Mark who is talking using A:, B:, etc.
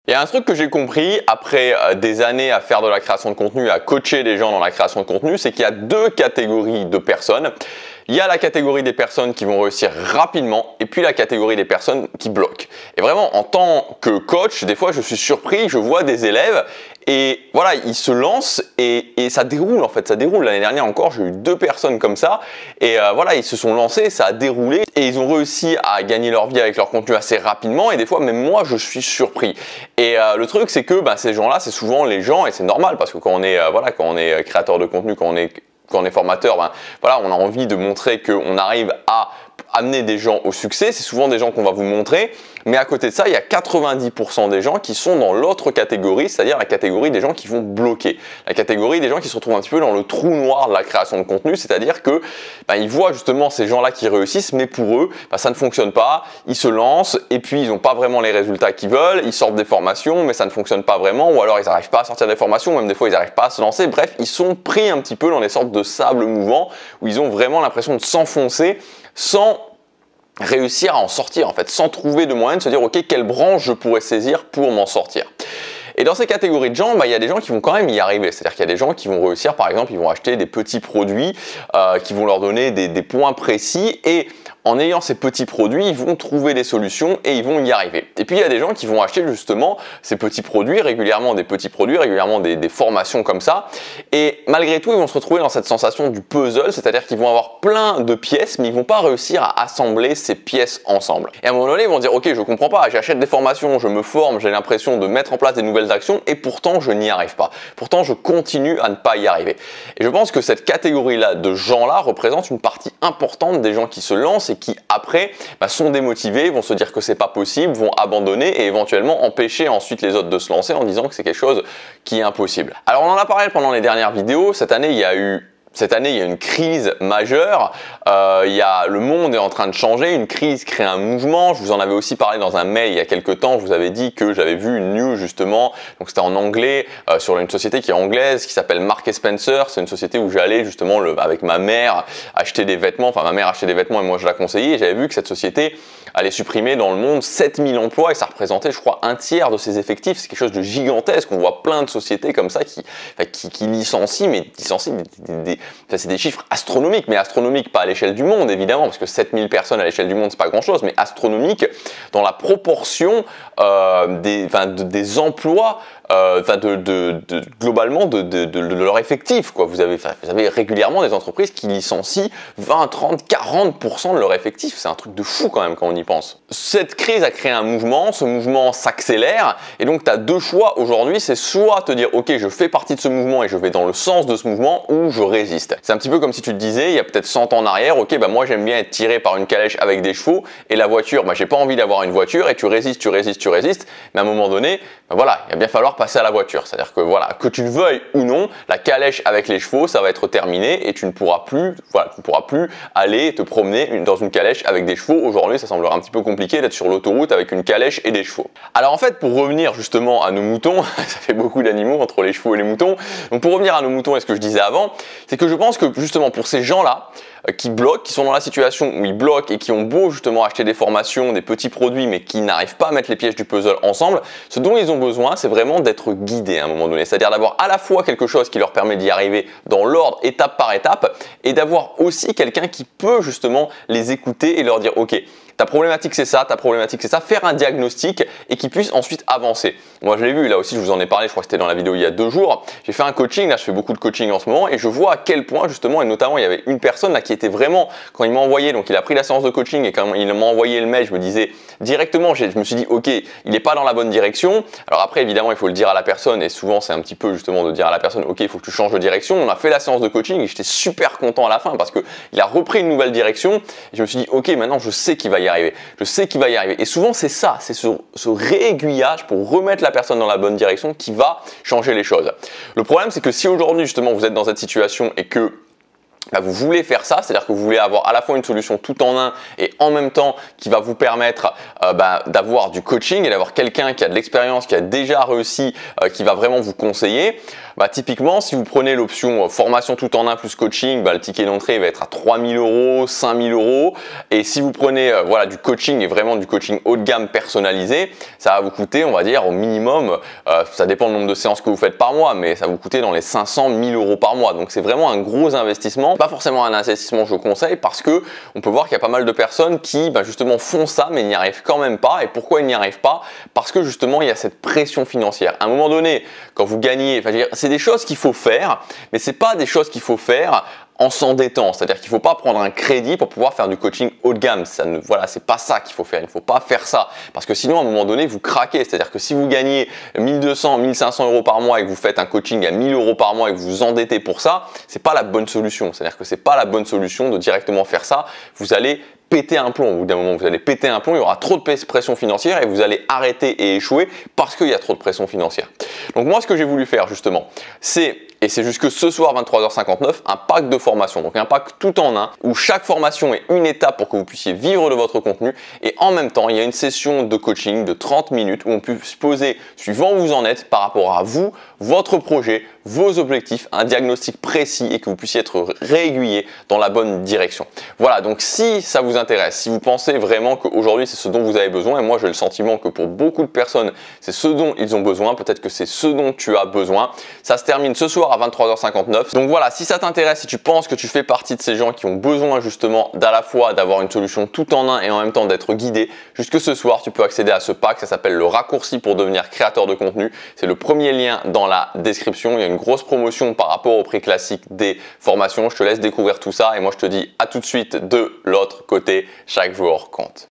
A: Il y a un truc que j'ai compris après des années à faire de la création de contenu, à coacher des gens dans la création de contenu, c'est qu'il y a deux catégories de personnes. Il y a la catégorie des personnes qui vont réussir rapidement et puis la catégorie des personnes qui bloquent. Et vraiment, en tant que coach, des fois je suis surpris, je vois des élèves et voilà, ils se lancent et ça déroule en fait, ça déroule. L'année dernière encore, j'ai eu deux personnes comme ça et voilà, ils se sont lancés, ça a déroulé et ils ont réussi à gagner leur vie avec leur contenu assez rapidement et des fois même moi je suis surpris. Et le truc c'est que ces gens-là, c'est souvent les gens et c'est normal parce que quand on est quand on est créateur de contenu, quand on est formateur, voilà, on a envie de montrer qu'on arrive à amener des gens au succès. C'est souvent des gens qu'on va vous montrer. Mais à côté de ça, il y a 90% des gens qui sont dans l'autre catégorie, c'est-à-dire la catégorie des gens qui vont bloquer. La catégorie des gens qui se retrouvent un petit peu dans le trou noir de la création de contenu, c'est-à-dire que ils voient justement ces gens-là qui réussissent, mais pour eux, ça ne fonctionne pas. Ils se lancent et puis ils n'ont pas vraiment les résultats qu'ils veulent. Ils sortent des formations, mais ça ne fonctionne pas vraiment. Ou alors ils n'arrivent pas à sortir des formations, même des fois ils n'arrivent pas à se lancer. Bref, ils sont pris un petit peu dans des sortes de sable mouvant où ils ont vraiment l'impression de s'enfoncer sans réussir à en sortir en fait, sans trouver de moyen de se dire ok, quelle branche je pourrais saisir pour m'en sortir. Et dans ces catégories de gens, il y a des gens qui vont quand même y arriver. C'est-à-dire qu'il y a des gens qui vont réussir, par exemple, ils vont acheter des petits produits qui vont leur donner des points précis et en ayant ces petits produits, ils vont trouver des solutions et ils vont y arriver. Et puis il y a des gens qui vont acheter justement ces petits produits, régulièrement des petits produits, régulièrement des formations comme ça. Et malgré tout, ils vont se retrouver dans cette sensation du puzzle, c'est-à-dire qu'ils vont avoir plein de pièces, mais ils vont pas réussir à assembler ces pièces ensemble. Et à un moment donné, ils vont dire ok, je comprends pas, j'achète des formations, je me forme, j'ai l'impression de mettre en place des nouvelles actions et pourtant je n'y arrive pas. Pourtant, je continue à ne pas y arriver. Et je pense que cette catégorie-là de gens-là représente une partie importante des gens qui se lancent et qui après sont démotivés, vont se dire que c'est pas possible, vont abandonner et éventuellement empêcher ensuite les autres de se lancer en disant que c'est quelque chose qui est impossible. Alors on en a parlé pendant les dernières vidéos, cette année il y a une crise majeure, le monde est en train de changer, une crise crée un mouvement, je vous en avais aussi parlé dans un mail il y a quelques temps, je vous avais dit que j'avais vu une news justement, donc c'était en anglais, sur une société qui est anglaise, qui s'appelle Marks & Spencer, c'est une société où j'allais justement avec ma mère acheter des vêtements, enfin ma mère achetait des vêtements et moi je la conseillais, et j'avais vu que cette société allait supprimer dans le monde 7000 emplois et ça représentait je crois un tiers de ses effectifs, c'est quelque chose de gigantesque, on voit plein de sociétés comme ça qui licencient, mais licencient c'est des chiffres astronomiques, mais astronomiques pas à l'échelle du monde évidemment, parce que 7000 personnes à l'échelle du monde c'est pas grand chose, mais astronomiques dans la proportion des emplois globalement de leur effectif, quoi. Vous avez régulièrement des entreprises qui licencient 20, 30, 40% de leur effectif. C'est un truc de fou quand même quand on y pense. Cette crise a créé un mouvement, ce mouvement s'accélère et donc tu as deux choix aujourd'hui, c'est soit te dire ok, je fais partie de ce mouvement et je vais dans le sens de ce mouvement ou je résiste. C'est un petit peu comme si tu te disais il y a peut-être 100 ans en arrière, ok, moi j'aime bien être tiré par une calèche avec des chevaux et la voiture, j'ai pas envie d'avoir une voiture et tu résistes, mais à un moment donné, il va bien falloir passer à la voiture. C'est-à-dire que que tu le veuilles ou non, la calèche avec les chevaux, ça va être terminé et tu ne pourras plus, aller te promener dans une calèche avec des chevaux. Aujourd'hui, ça semblerait un petit peu compliqué d'être sur l'autoroute avec une calèche et des chevaux. Alors en fait, pour revenir justement à nos moutons, ça fait beaucoup d'animaux entre les chevaux et les moutons. Donc pour revenir à nos moutons et ce que je disais avant, c'est que je pense que justement pour ces gens-là, qui bloquent, qui sont dans la situation où ils bloquent et qui ont beau justement acheter des formations, des petits produits, mais qui n'arrivent pas à mettre les pièces du puzzle ensemble, ce dont ils ont besoin, c'est vraiment d'être guidés à un moment donné. C'est-à-dire d'avoir à la fois quelque chose qui leur permet d'y arriver dans l'ordre, étape par étape, et d'avoir aussi quelqu'un qui peut justement les écouter et leur dire « Ok, ta problématique c'est ça, faire un diagnostic et qu'ils puissent ensuite avancer. » Moi je l'ai vu, là aussi je vous en ai parlé, je crois que c'était dans la vidéo il y a 2 jours, j'ai fait un coaching, là je fais beaucoup de coaching en ce moment et je vois à quel point justement, et notamment il y avait une personne là qui était vraiment, quand il m'a envoyé, donc il a pris la séance de coaching et quand il m'a envoyé le mail, je me disais directement, je me suis dit ok, il n'est pas dans la bonne direction. Alors après évidemment il faut le dire à la personne et souvent c'est un petit peu justement de dire à la personne ok, il faut que tu changes de direction. On a fait la séance de coaching et j'étais super content à la fin parce qu'il a repris une nouvelle direction et je me suis dit ok, maintenant je sais qu'il va y arriver. Je sais qu'il va y arriver. Et souvent, c'est ça, c'est ce réaiguillage pour remettre la personne dans la bonne direction qui va changer les choses. Le problème, c'est que si aujourd'hui, justement, vous êtes dans cette situation et que vous voulez faire ça, c'est-à-dire que vous voulez avoir à la fois une solution tout en un et en même temps qui va vous permettre d'avoir du coaching et d'avoir quelqu'un qui a de l'expérience, qui a déjà réussi, qui va vraiment vous conseiller. Typiquement, si vous prenez l'option formation tout en un plus coaching, le ticket d'entrée va être à 3 000 €, 5 000 €. Et si vous prenez du coaching et vraiment du coaching haut de gamme personnalisé, ça va vous coûter, on va dire, au minimum, ça dépend du nombre de séances que vous faites par mois, mais ça va vous coûter dans les 500 000 € par mois. Donc c'est vraiment un gros investissement. Pas forcément un investissement je conseille parce que on peut voir qu'il y a pas mal de personnes qui justement font ça mais n'y arrivent quand même pas. Et pourquoi ils n'y arrivent pas? Parce que justement il y a cette pression financière. À un moment donné, quand vous gagnez, c'est des choses qu'il faut faire, mais c'est pas des choses qu'il faut faire en s'endettant, c'est-à-dire qu'il ne faut pas prendre un crédit pour pouvoir faire du coaching haut de gamme. C'est pas ça qu'il faut faire. Il ne faut pas faire ça parce que sinon à un moment donné vous craquez. C'est-à-dire que si vous gagnez 1200, 1500 € par mois et que vous faites un coaching à 1000 € par mois et que vous vous endettez pour ça, c'est pas la bonne solution. C'est-à-dire que c'est pas la bonne solution de directement faire ça. Vous allez péter un plomb. Au bout d'un moment, vous allez péter un plomb, il y aura trop de pression financière et vous allez arrêter et échouer parce qu'il y a trop de pression financière. Donc moi, ce que j'ai voulu faire justement, et c'est jusque ce soir 23h59, un pack de formation. Donc un pack tout en un où chaque formation est une étape pour que vous puissiez vivre de votre contenu et en même temps, il y a une session de coaching de 30 minutes où on peut se poser, suivant où vous en êtes, par rapport à vous, votre projet, vos objectifs, un diagnostic précis et que vous puissiez être réaiguillé dans la bonne direction. Voilà, donc si ça vous intéresse, si vous pensez vraiment qu'aujourd'hui c'est ce dont vous avez besoin, et moi j'ai le sentiment que pour beaucoup de personnes c'est ce dont ils ont besoin, peut-être que c'est ce dont tu as besoin, ça se termine ce soir à 23h59. Donc voilà, si ça t'intéresse, si tu penses que tu fais partie de ces gens qui ont besoin justement d'à la fois d'avoir une solution tout en un et en même temps d'être guidé, jusque ce soir tu peux accéder à ce pack, ça s'appelle le raccourci pour devenir créateur de contenu. C'est le premier lien dans la description, il y a une grosse promotion par rapport au prix classique des formations. Je te laisse découvrir tout ça et moi je te dis à tout de suite de l'autre côté, chaque jour compte.